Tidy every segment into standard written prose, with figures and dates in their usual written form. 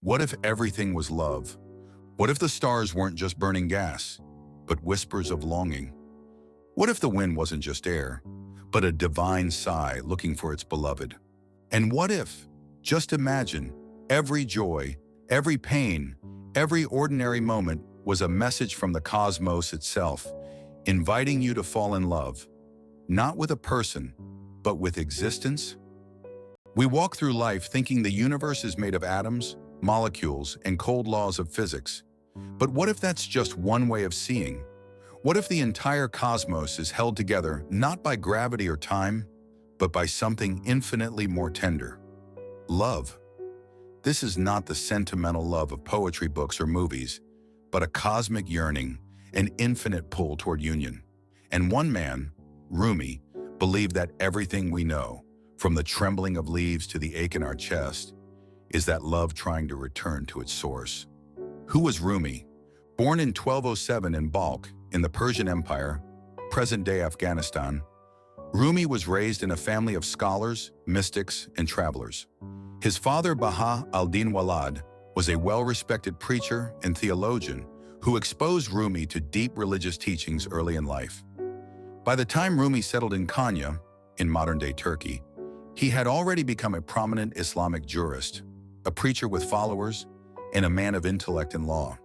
What if everything was love? What if the stars weren't just burning gas, but whispers of longing? What if the wind wasn't just air, but a divine sigh looking for its beloved? And what if, just imagine, every joy, every pain, every ordinary moment was a message from the cosmos itself, inviting you to fall in love, not with a person, but with existence? We walk through life thinking the universe is made of atoms, molecules, and cold laws of physics. But what if that's just one way of seeing? What if the entire cosmos is held together not by gravity or time, but by something infinitely more tender? Love. This is not the sentimental love of poetry books or movies, but a cosmic yearning, an infinite pull toward union. And one man, Rumi, believed that everything we know, from the trembling of leaves to the ache in our chest, is that love trying to return to its source. Who was Rumi? Born in 1207 in Balkh, in the Persian Empire, present-day Afghanistan, Rumi was raised in a family of scholars, mystics, and travelers. His father, Baha al-Din Walad, was a well-respected preacher and theologian who exposed Rumi to deep religious teachings early in life. By the time Rumi settled in Konya, in modern-day Turkey, he had already become a prominent Islamic jurist, a preacher with followers, and a man of intellect and law.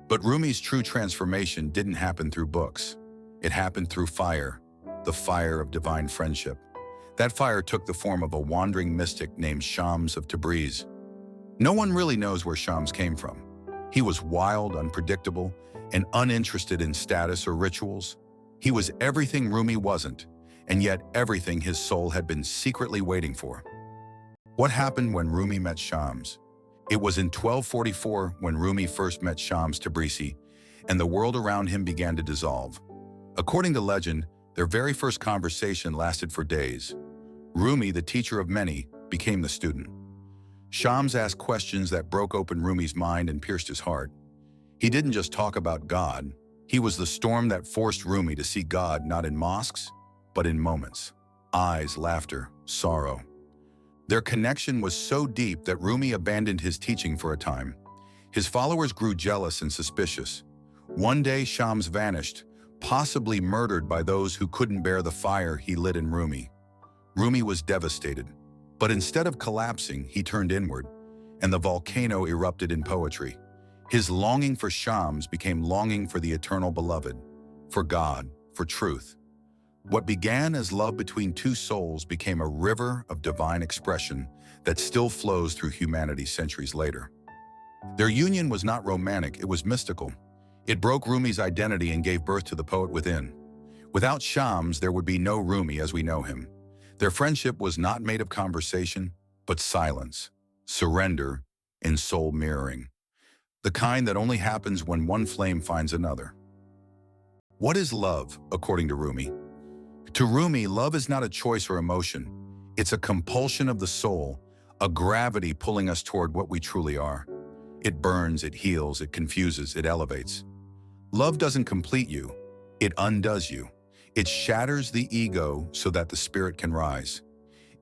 But Rumi's true transformation didn't happen through books. It happened through fire, the fire of divine friendship. That fire took the form of a wandering mystic named Shams of Tabriz. No one really knows where Shams came from. He was wild, unpredictable, and uninterested in status or rituals. He was everything Rumi wasn't, and yet everything his soul had been secretly waiting for. What happened when Rumi met Shams? It was in 1244 when Rumi first met Shams Tabrizi, and the world around him began to dissolve. According to legend, their very first conversation lasted for days. Rumi, the teacher of many, became the student. Shams asked questions that broke open Rumi's mind and pierced his heart. He didn't just talk about God. He was the storm that forced Rumi to see God not in mosques, but in moments. Eyes, laughter, sorrow. Their connection was so deep that Rumi abandoned his teaching for a time. His followers grew jealous and suspicious. One day, Shams vanished, possibly murdered by those who couldn't bear the fire he lit in Rumi. Rumi was devastated, but instead of collapsing, he turned inward, and the volcano erupted in poetry. His longing for Shams became longing for the eternal beloved, for God, for truth. What began as love between two souls became a river of divine expression that still flows through humanity centuries later. Their union was not romantic, it was mystical. It broke Rumi's identity and gave birth to the poet within. Without Shams, there would be no Rumi as we know him. Their friendship was not made of conversation, but silence, surrender, and soul mirroring. The kind that only happens when one flame finds another. What is love, according to Rumi? To Rumi, love is not a choice or emotion. It's a compulsion of the soul, a gravity pulling us toward what we truly are. It burns, it heals, it confuses, it elevates. Love doesn't complete you, it undoes you. It shatters the ego so that the spirit can rise.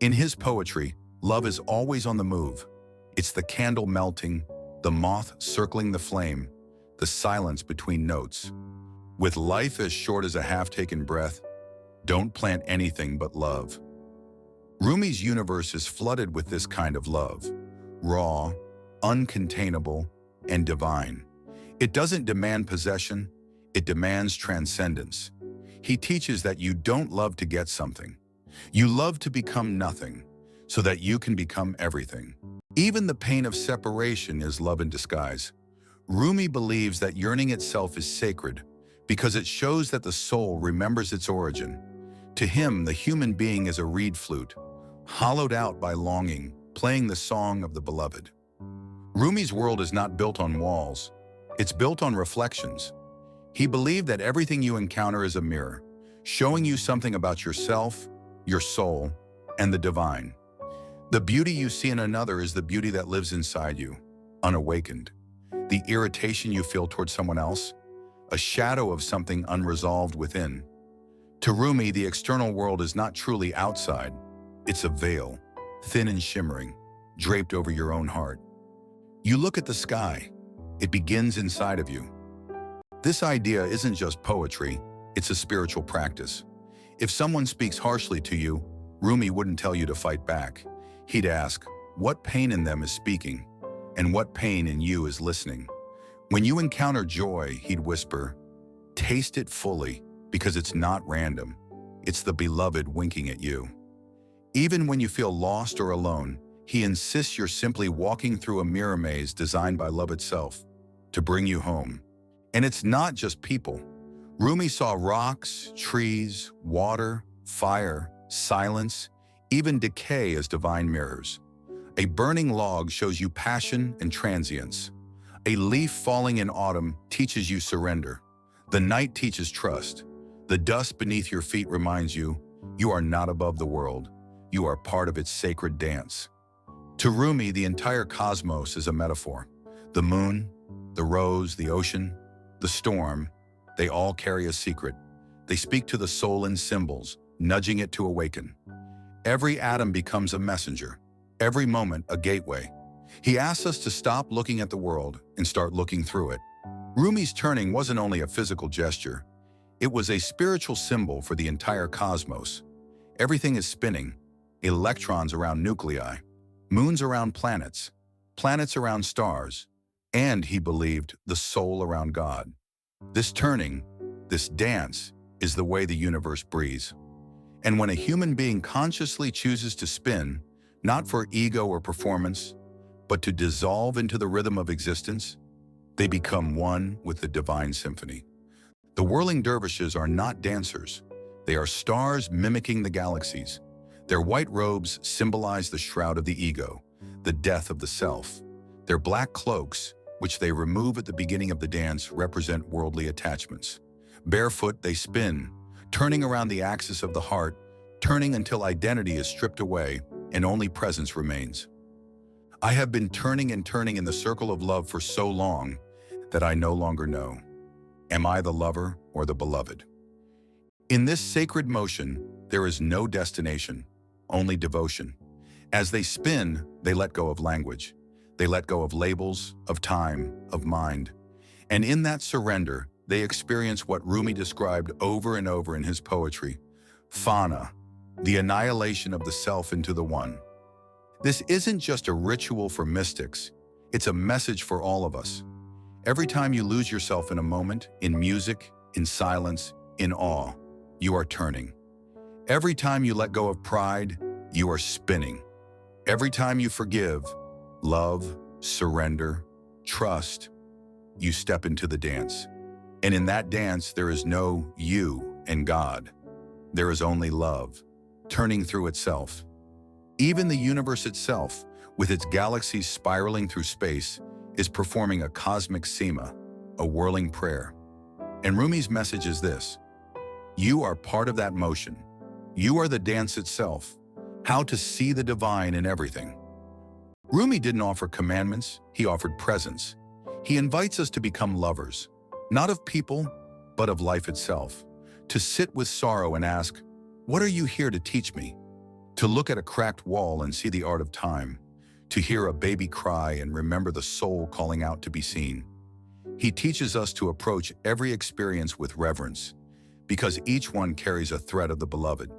In his poetry, love is always on the move. It's the candle melting, the moth circling the flame, the silence between notes. With life as short as a half-taken breath, don't plant anything but love. Rumi's universe is flooded with this kind of love, raw, uncontainable, and divine. It doesn't demand possession, it demands transcendence. He teaches that you don't love to get something. You love to become nothing, so that you can become everything. Even the pain of separation is love in disguise. Rumi believes that yearning itself is sacred because it shows that the soul remembers its origin. To him, the human being is a reed flute, hollowed out by longing, playing the song of the beloved. Rumi's world is not built on walls. It's built on reflections. He believed that everything you encounter is a mirror, showing you something about yourself, your soul, and the divine. The beauty you see in another is the beauty that lives inside you, unawakened. The irritation you feel towards someone else, a shadow of something unresolved within. To Rumi, the external world is not truly outside. It's a veil, thin and shimmering, draped over your own heart. You look at the sky. It begins inside of you. This idea isn't just poetry, it's a spiritual practice. If someone speaks harshly to you, Rumi wouldn't tell you to fight back. He'd ask, what pain in them is speaking, and what pain in you is listening? When you encounter joy, he'd whisper, taste it fully, because it's not random. It's the beloved winking at you. Even when you feel lost or alone, he insists you're simply walking through a mirror maze designed by love itself to bring you home. And it's not just people. Rumi saw rocks, trees, water, fire, silence, even decay as divine mirrors. A burning log shows you passion and transience. A leaf falling in autumn teaches you surrender. The night teaches trust. The dust beneath your feet reminds you, you are not above the world. You are part of its sacred dance. To Rumi, the entire cosmos is a metaphor. The moon, the rose, the ocean, the storm, they all carry a secret. They speak to the soul in symbols, nudging it to awaken. Every atom becomes a messenger, every moment a gateway. He asks us to stop looking at the world and start looking through it. Rumi's turning wasn't only a physical gesture, it was a spiritual symbol for the entire cosmos. Everything is spinning, electrons around nuclei, moons around planets, planets around stars, and, he believed, the soul around God. This turning, this dance, is the way the universe breathes. And when a human being consciously chooses to spin, not for ego or performance, but to dissolve into the rhythm of existence, they become one with the divine symphony. The whirling dervishes are not dancers. They are stars mimicking the galaxies. Their white robes symbolize the shroud of the ego, the death of the self. Their black cloaks, which they remove at the beginning of the dance, represent worldly attachments. Barefoot, they spin, turning around the axis of the heart, turning until identity is stripped away and only presence remains. I have been turning and turning in the circle of love for so long that I no longer know. Am I the lover or the beloved? In this sacred motion, there is no destination, only devotion. As they spin, they let go of language. They let go of labels, of time, of mind. And in that surrender, they experience what Rumi described over and over in his poetry, fana, the annihilation of the self into the one. This isn't just a ritual for mystics, it's a message for all of us. Every time you lose yourself in a moment, in music, in silence, in awe, you are turning. Every time you let go of pride, you are spinning. Every time you forgive, love, surrender, trust, you step into the dance. And in that dance, there is no you and God. There is only love, turning through itself. Even the universe itself, with its galaxies spiraling through space, is performing a cosmic sema, a whirling prayer. And Rumi's message is this: you are part of that motion. You are the dance itself. How to see the divine in everything. Rumi didn't offer commandments, he offered presence. He invites us to become lovers, not of people, but of life itself. To sit with sorrow and ask, what are you here to teach me? To look at a cracked wall and see the art of time. To hear a baby cry and remember the soul calling out to be seen. He teaches us to approach every experience with reverence, because each one carries a thread of the beloved.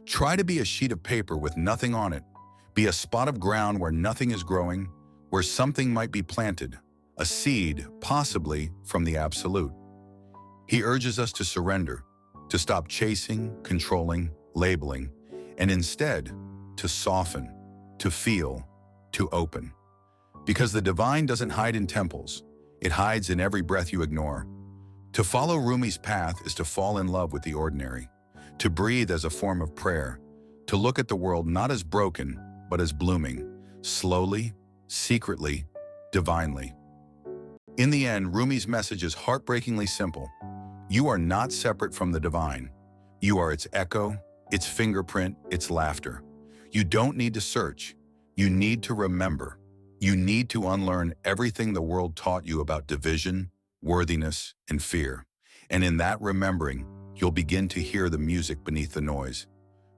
Try to be a sheet of paper with nothing on it. Be a spot of ground where nothing is growing, where something might be planted, a seed, possibly from the absolute. He urges us to surrender, to stop chasing, controlling, labeling, and instead to soften, to feel, to open. Because the divine doesn't hide in temples, it hides in every breath you ignore. To follow Rumi's path is to fall in love with the ordinary, to breathe as a form of prayer, to look at the world not as broken, but as blooming, slowly, secretly, divinely. In the end, Rumi's message is heartbreakingly simple. You are not separate from the divine. You are its echo, its fingerprint, its laughter. You don't need to search. You need to remember. You need to unlearn everything the world taught you about division, worthiness, and fear. And in that remembering, you'll begin to hear the music beneath the noise.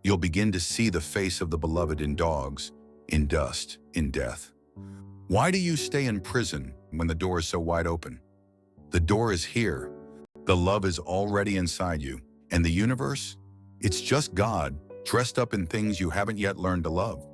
You'll begin to see the face of the beloved in dogs, in dust, in death. Why do you stay in prison when the door is so wide open? The door is here. The love is already inside you. And the universe? It's just God, dressed up in things you haven't yet learned to love.